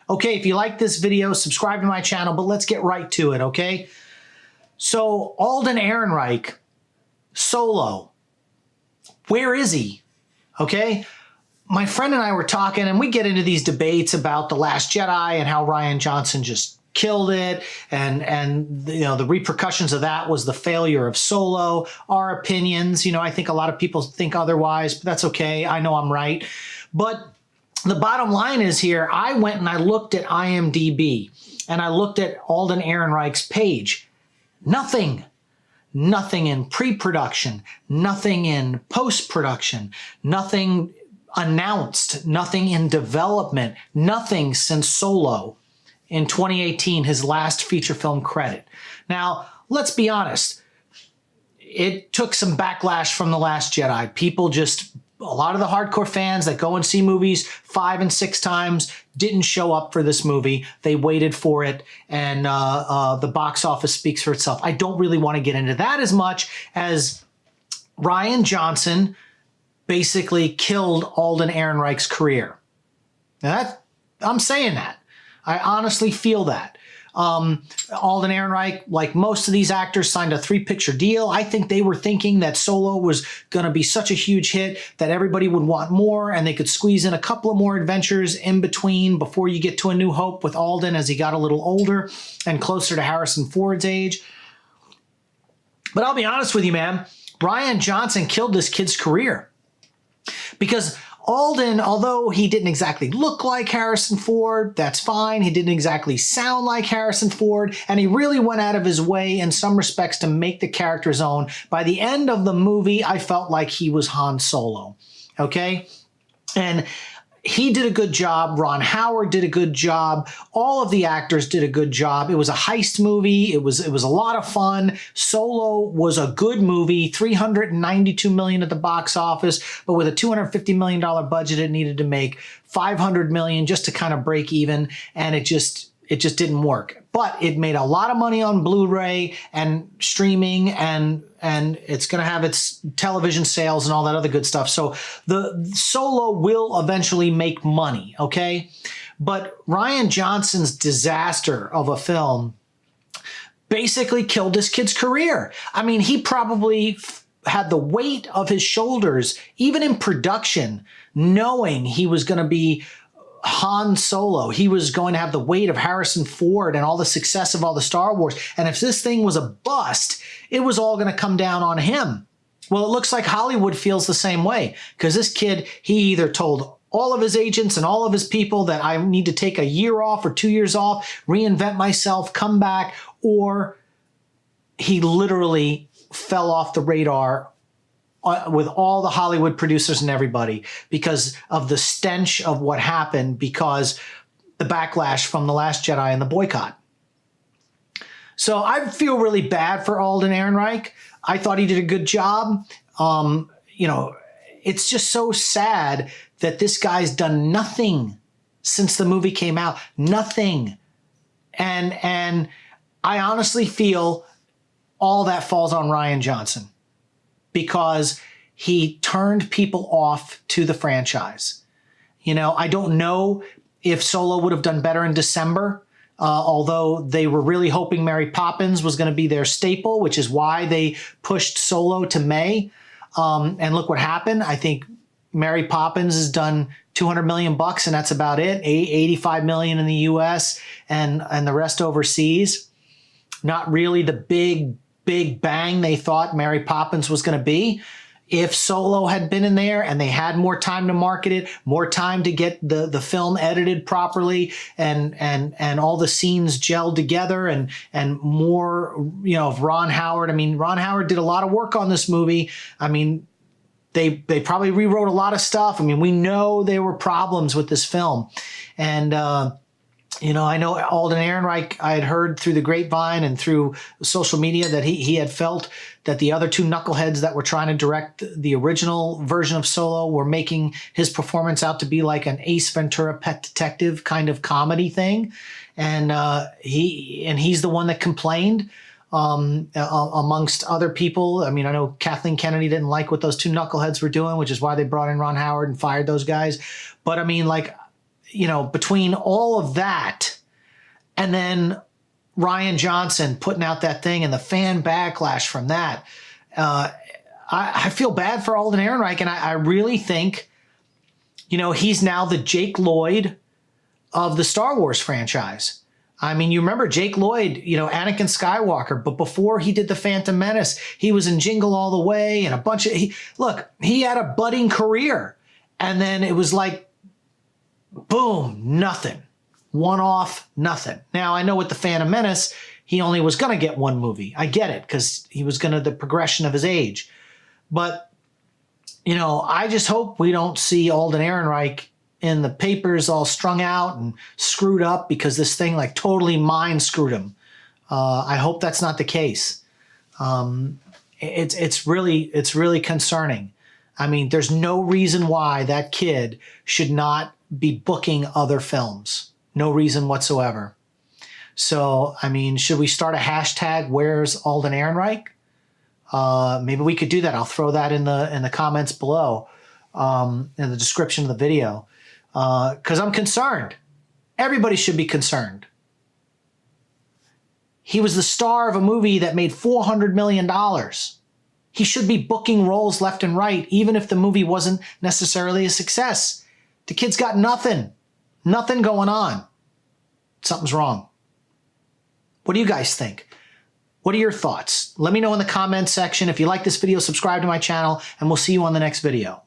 Okay, if you like this video, subscribe to my channel, but let's get right to it, okay? So, Alden Ehrenreich, Solo, where is he? Okay? My friend and I were talking, and we get into these debates about The Last Jedi and how Rian Johnson just killed it, and you know, the repercussions of that was the failure of Solo. Our opinions, you know, I think a lot of people think otherwise, but that's okay. I know I'm right. But the bottom line is here, I went and I looked at IMDb, and I looked at Alden Ehrenreich's page. Nothing. Nothing in pre-production, nothing in post-production, nothing announced, nothing in development, nothing since Solo in 2018, his last feature film credit. Now, let's be honest. It took some backlash from The Last Jedi. People just, a lot of the hardcore fans that go and see movies 5 and 6 times didn't show up for this movie. They waited for it, and the box office speaks for itself. I don't really want to get into that as much as Rian Johnson basically killed Alden Ehrenreich's career. Now I'm saying that. I honestly feel that. Alden Ehrenreich, like most of these actors, signed a 3-picture deal. I think they were thinking that Solo was going to be such a huge hit that everybody would want more, and they could squeeze in a couple of more adventures in between before you get to A New Hope with Alden as he got a little older and closer to Harrison Ford's age. But I'll be honest with you, man, Rian Johnson killed this kid's career. Because Alden, although he didn't exactly look like Harrison Ford, that's fine. He didn't exactly sound like Harrison Ford, and he really went out of his way in some respects to make the character his own. By the end of the movie, I felt like he was Han Solo, okay? And he did a good job. Ron Howard did a good job. All of the actors did a good job. It was a heist movie. It was a lot of fun. Solo was a good movie, $392 million at the box office, but with a $250 million budget, it needed to make $500 million just to kind of break even, and it just didn't work. But it made a lot of money on Blu-ray and streaming, and it's going to have its television sales and all that other good stuff. So the Solo will eventually make money, okay? But Rian Johnson's disaster of a film basically killed this kid's career. I mean, he probably had the weight of his shoulders, even in production, knowing he was going to be Han Solo. He was going to have the weight of Harrison Ford and all the success of all the Star Wars. And if this thing was a bust, it was all going to come down on him. Well, it looks like Hollywood feels the same way, because this kid, he either told all of his agents and all of his people that I need to take a year off or 2 years off, reinvent myself, come back, or he literally fell off the radar with all the Hollywood producers and everybody because of the stench of what happened, because the backlash from The Last Jedi and the boycott. So I feel really bad for Alden Ehrenreich. I thought he did a good job. You know, it's just so sad that this guy's done nothing since the movie came out. Nothing. And I honestly feel all that falls on Rian Johnson, because he turned people off to the franchise. You know, I don't know if Solo would have done better in December, although they were really hoping Mary Poppins was going to be their staple, which is why they pushed Solo to May. And look what happened. I think Mary Poppins has done $200 million, and that's about it. 85 million in the US and the rest overseas. Not really the big bang they thought Mary Poppins was going to be. If Solo had been in there and they had more time to market it, more time to get the film edited properly, and all the scenes gelled together, and more, you know, of Ron Howard. I mean, Ron Howard did a lot of work on this movie. I mean, they probably rewrote a lot of stuff. I mean, we know there were problems with this film, and you know, I know Alden Ehrenreich, I had heard through the grapevine and through social media that he had felt that the other two knuckleheads that were trying to direct the original version of Solo were making his performance out to be like an Ace Ventura Pet Detective kind of comedy thing. And he's the one that complained. Amongst other people. I mean, I know Kathleen Kennedy didn't like what those two knuckleheads were doing, which is why they brought in Ron Howard and fired those guys. But I mean, like, you know, between all of that and then Rian Johnson putting out that thing and the fan backlash from that, I feel bad for Alden Ehrenreich, and I really think, you know, he's now the Jake Lloyd of the Star Wars franchise. I mean, you remember Jake Lloyd, you know, Anakin Skywalker, but before he did The Phantom Menace, he was in Jingle All the Way and a bunch of, look, he had a budding career, and then it was like, boom, nothing. One off, nothing. Now, I know with The Phantom Menace, he only was going to get one movie. I get it, because he was going to, the progression of his age. But, you know, I just hope we don't see Alden Ehrenreich in the papers all strung out and screwed up because this thing like totally mind screwed him. I hope that's not the case. It's really concerning. I mean, there's no reason why that kid should not be booking other films. No reason whatsoever. So, I mean, should we start a hashtag, where's Alden Ehrenreich? Maybe we could do that. I'll throw that in the comments below, in the description of the video, because I'm concerned. Everybody should be concerned. He was the star of a movie that made $400 million. He should be booking roles left and right, even if the movie wasn't necessarily a success. The kid's got nothing going on. Something's wrong. What do you guys think? What are your thoughts? Let me know in the comments section. If you like this video, subscribe to my channel, and we'll see you on the next video.